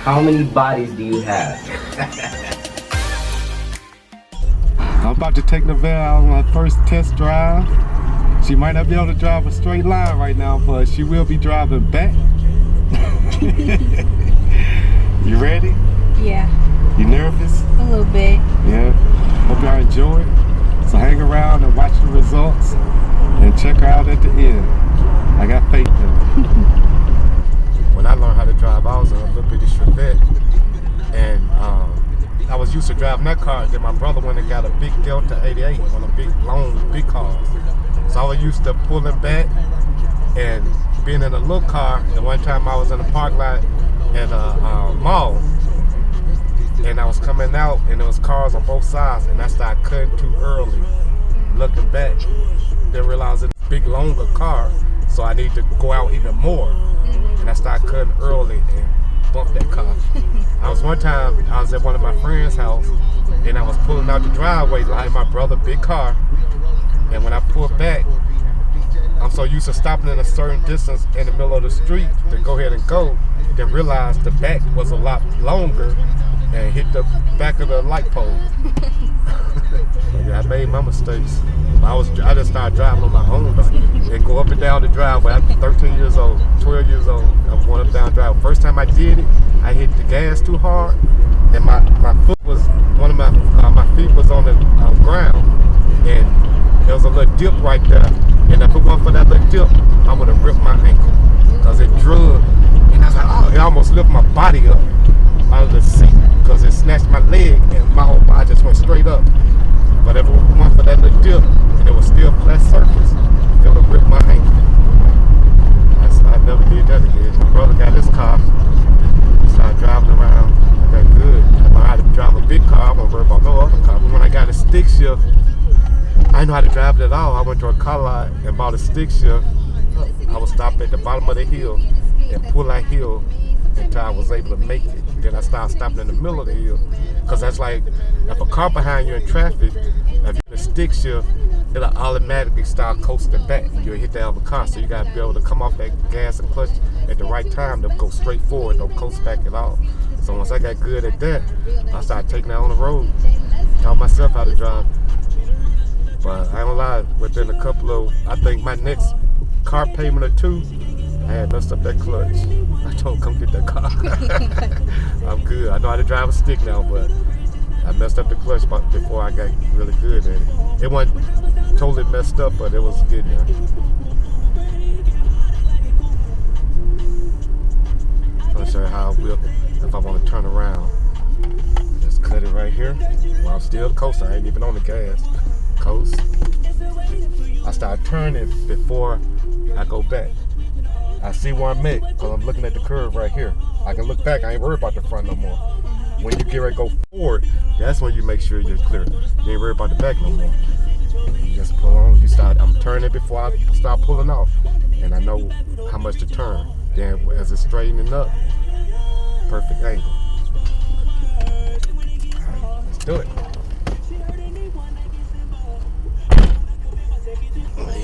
How many bodies do you have? I'm about to take Nevaeh out on my first test drive. She might not be able to drive a straight line right now, but she will be driving back. You ready? Yeah. You nervous? A little bit. Yeah. Hope y'all enjoy it. So hang around and watch the results and check her out at the end. I got faith in her. When I learned how to drive, I was in a little bitty Chevette, and I was used to driving that car. Then my brother went and got a big Delta 88, one of the big, long, big cars. So I was used to pulling back and being in a little car. And one time I was in a park lot at a mall, and I was coming out, and there was cars on both sides, and I started cutting too early. Looking back, then realizing it's a big, longer car, so I need to go out even more. And I started cutting early and bumped that car. One time, I was at one of my friend's house, and I was pulling out the driveway like my brother, big car. And when I pulled back, I'm so used to stopping in a certain distance in the middle of the street to go ahead and go, then realized the back was a lot longer and hit the back of the light pole. Yeah, I made my mistakes. I just started driving on my own and go up and down the driveway. I was 13 years old, 12 years old. I was going up and down the driveway. First time I did it, I hit the gas too hard, and my foot was, one of my feet was on the ground, and there was a little dip right there. And if it wasn't for that little dip, I would have ripped my ankle because it drug. And I was like, oh, it almost lifted my body up out of the seat because it snatched my leg and my whole body just went straight up. But if it wasn't for that little dip and it was still flat surface, it would have ripped my ankle. I never did that again. My brother got his car, started driving around. I got good. I learned how to drive a big car. I wasn't worried about no other car. But when I got a stick shift, I didn't know how to drive it at all. I went to a car lot and bought a stick shift. I would stop at the bottom of the hill and pull that hill until I was able to make it. Then I started stopping in the middle of the hill. Because that's like, if a car behind you in traffic, if you're in a stick shift, it'll automatically start coasting back. You'll hit the other car. So you got to be able to come off that gas and clutch at the right time to go straight forward, don't coast back at all. So once I got good at that, I started taking that on the road. Taught myself how to drive. But I ain't gonna lie, within a couple of, I think my next car payment or two, I had messed up that clutch. I told him, come get that car. I'm good. I know how to drive a stick now, but I messed up the clutch before I got really good at it. It wasn't totally messed up, but it was getting there. I'll show you how I will if I want to turn around. Just cut it right here while I'm still coasting. I ain't even on the gas. Coast. I start turning before I go back. I see where I'm at because I'm looking at the curve right here. I can look back. I ain't worried about the front no more. When you get ready to go forward, that's when you make sure you're clear. You ain't worried about the back no more. You just pull on. I'm turning before I start pulling off, and I know how much to turn. Then as it's straightening up, perfect angle. All right, let's do it.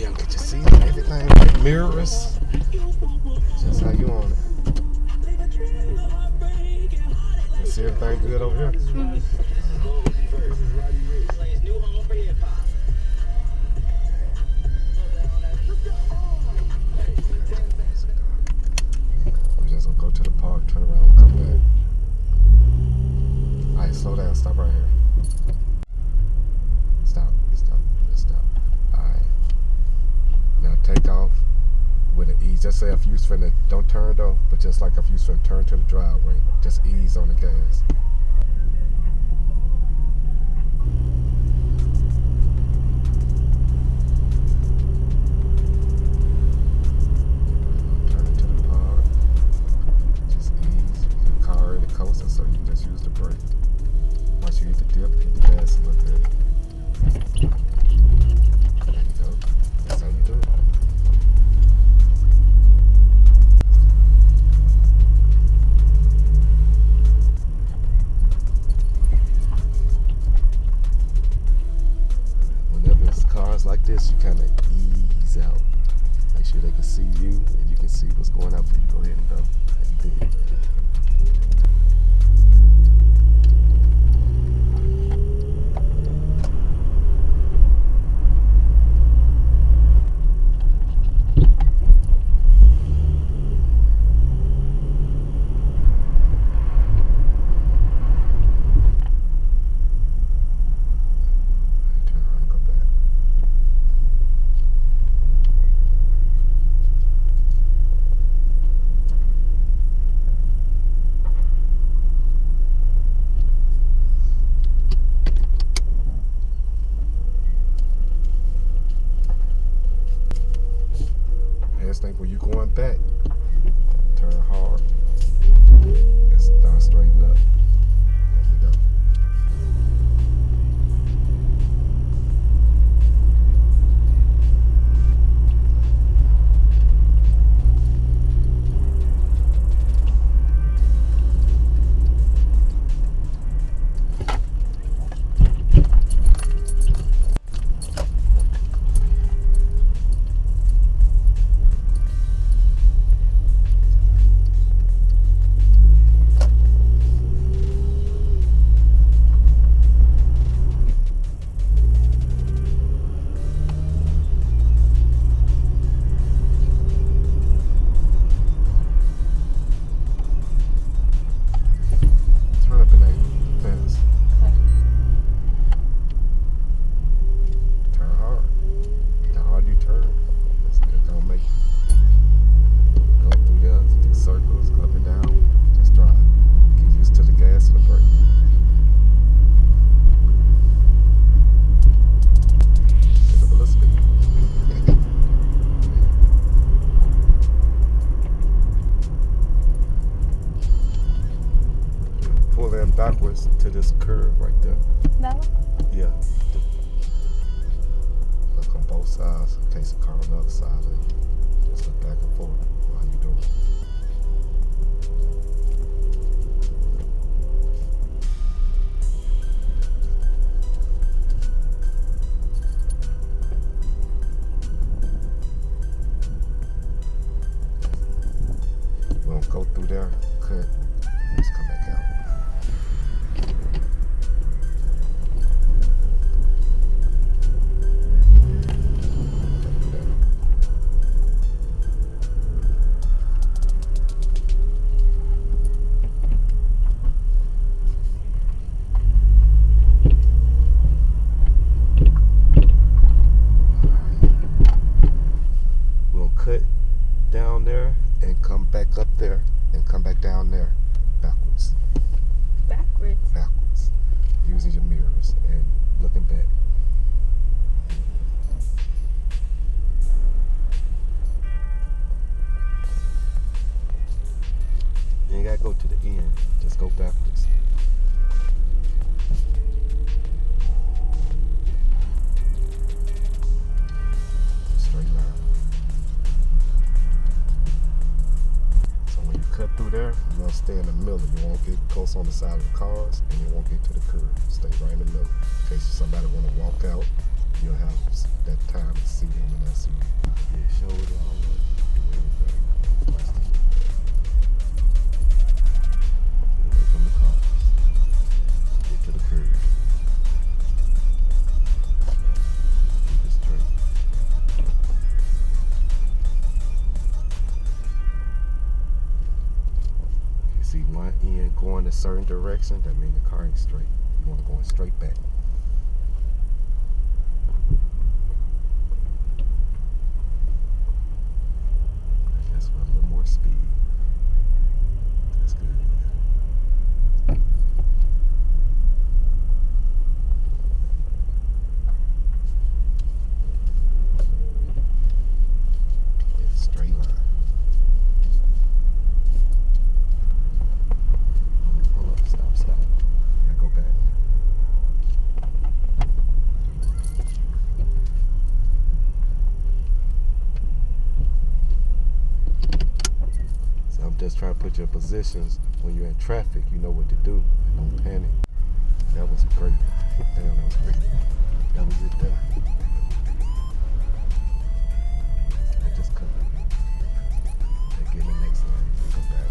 Yeah, get your seat, everything like mirrors, just how you on it. You see everything good over here? Mm-hmm. We're just gonna go to the park, turn around, and come back. All right, slow down, stop right here. Stop. All right. Now take off with an ease. Just say if you finna, don't turn though, but just like if you finna turn to the driveway, just ease on the gas. Turn into the park. Just ease. The car already coasting, so you can just use the brake. Once you hit the dip, get the gas a little bit. There you go. That's how you do it. Whenever it's cars like this, you kind of ease out. Make sure they can see you and you can see what's going on for you. Go ahead and go. How you did. Think when you're going back, turn hard and start straighten up. There we go. Backwards to this curve right there. That one? Yeah. Look on both sides in case the car on the other side of it. Just look back and forth while you doing it. We don't go through there, cut. Let's come back out. Down there and come back up there and come back down there backwards. Backwards? Backwards. Using your mirrors and looking back. You ain't gotta go to the end, just go backwards. Straight line. Cut through there, you're gonna stay in the middle. You won't get close on the side of the cars and you won't get to the curb. Stay right in the middle. In case somebody wanna walk out, you'll have that time to see them and not see you. Yeah, show it all. Everything. Get away from the cars. Get to the curb. Keep it straight. See one end going a certain direction, that means the car ain't straight. You want to go straight back. I guess with a little more speed. That's good. Yeah, straight line. Stop. Yeah, go back. So I'm just trying to put your positions when you're in traffic, you know what to do. And don't panic. That was great. Damn, that was great. That was it there. I just cut it. Get in the next line. Go back.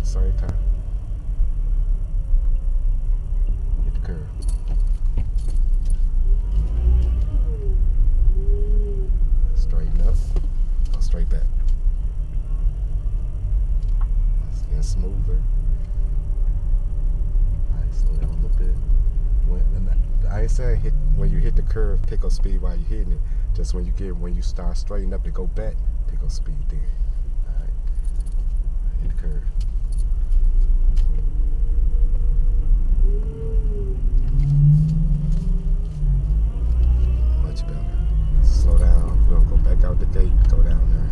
same time. Hit the curve. Straighten up. Go straight back. It's getting smoother. Alright, slow down a little bit. I ain't saying when you hit the curve, pick up speed while you're hitting it. Just when you start straightening up to go back, pick up speed then. Alright. Hit the curve. Much better. Slow down. We're gonna go back out the gate, go down there.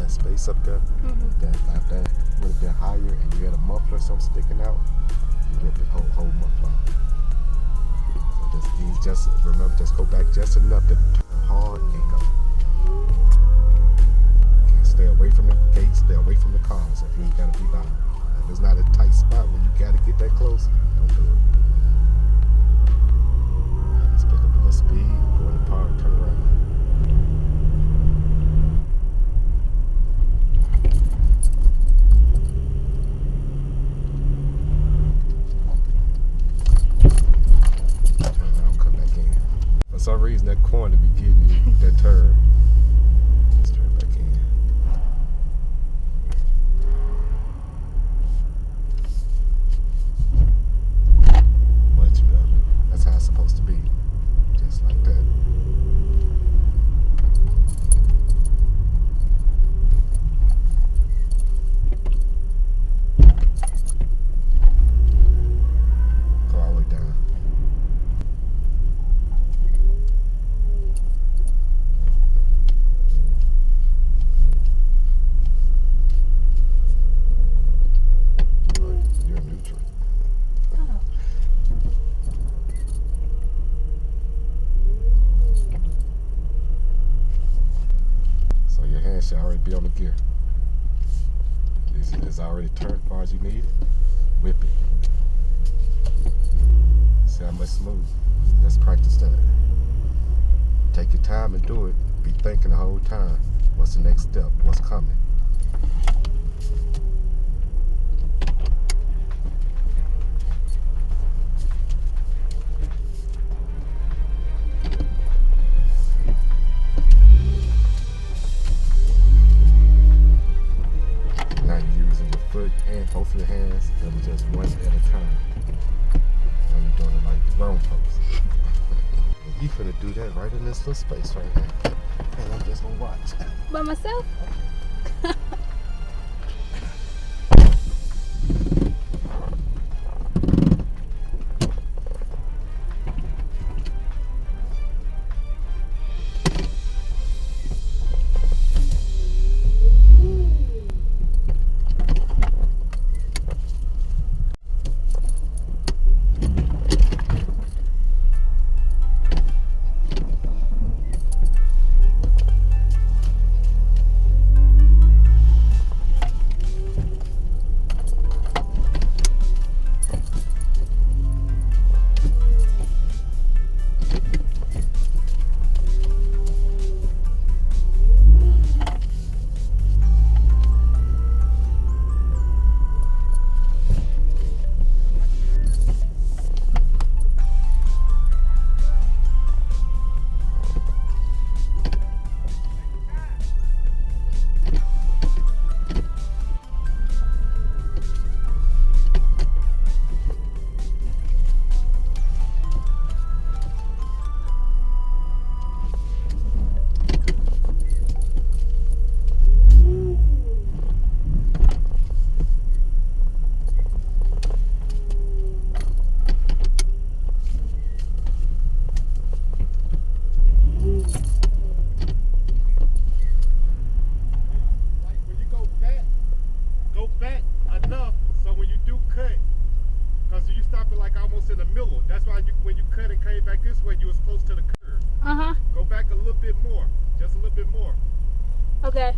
Space up there, that would have been higher, and you had a muffler or something sticking out, you rip the whole muffler off. So remember, just go back just enough to turn hard and go. And stay away from the gates, stay away from the cars if you ain't gotta be by. If it's not a tight spot where you gotta get that close, don't do it. Let's pick up a little speed, go in the park, turn around. For some reason, that corner be getting you that turn. Let's turn back in. Much better. That's how it's supposed to be. Just like that. Go all the way down. Should already be on the gear. It's already turned as far as you need it. Whip it. See how much smooth. Let's practice that. Take your time and do it. Be thinking the whole time. What's the next step? What's coming? Both of your hands, and just one at a time. Now you're doing it like the grown folks. You finna do that right in this little space right here. And I'm just gonna watch. By myself? almost in the middle. That's why when you cut and came back this way, you was close to the curve. Uh-huh. Go back a little bit more. Just a little bit more. Okay.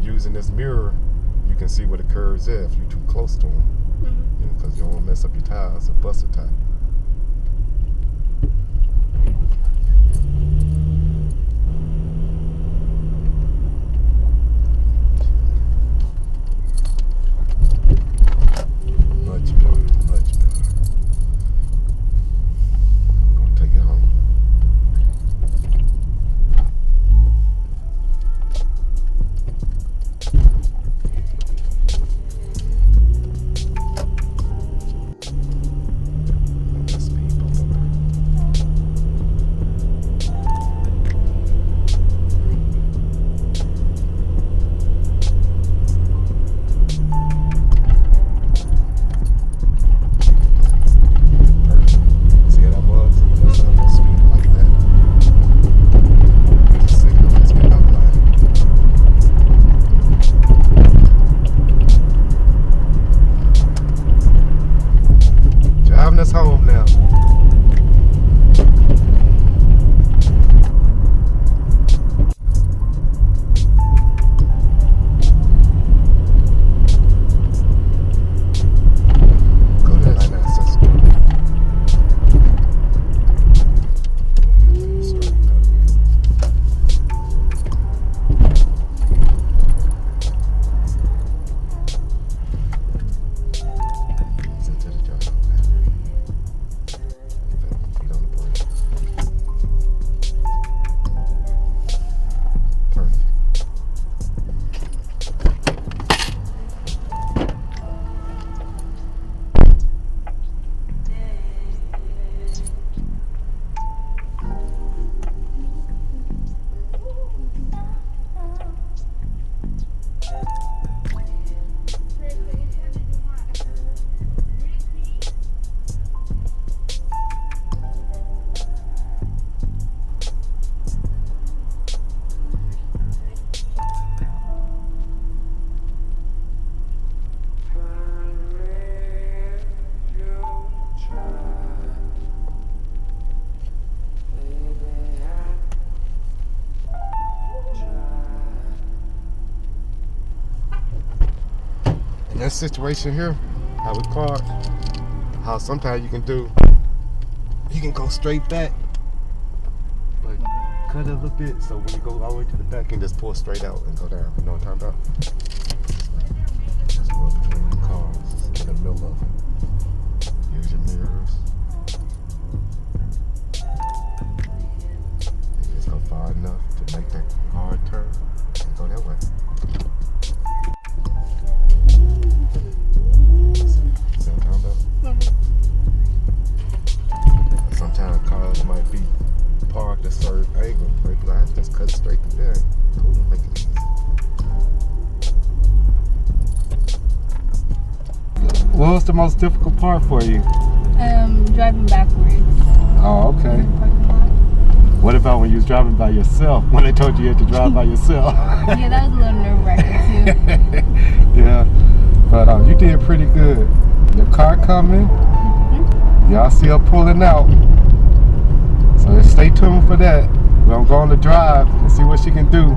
Using this mirror, you can see where the curves are if you're too close to them. Because you don't want to mess up your tires or bust a tire. Much better, much better. I'm going to take it home. Home now. Go to that access. That situation here, how we park, how sometimes you can go straight back, but cut it a little bit, so when you go all the way to the back, you can just pull straight out and go down. You know what I'm talking about? Just go between the cars, in the middle of it. Use your mirrors. You just go far enough to make that hard turn and go that way. What's the most difficult part for you? Driving backwards. Oh, okay. In the parking lot. What about when you was driving by yourself? When they told you had to drive by yourself? Yeah, that was a little nerve-wracking too. Yeah, but you did pretty good. Your car coming. Y'all see her pulling out. So stay tuned for that. We're gonna go on the drive and see what she can do.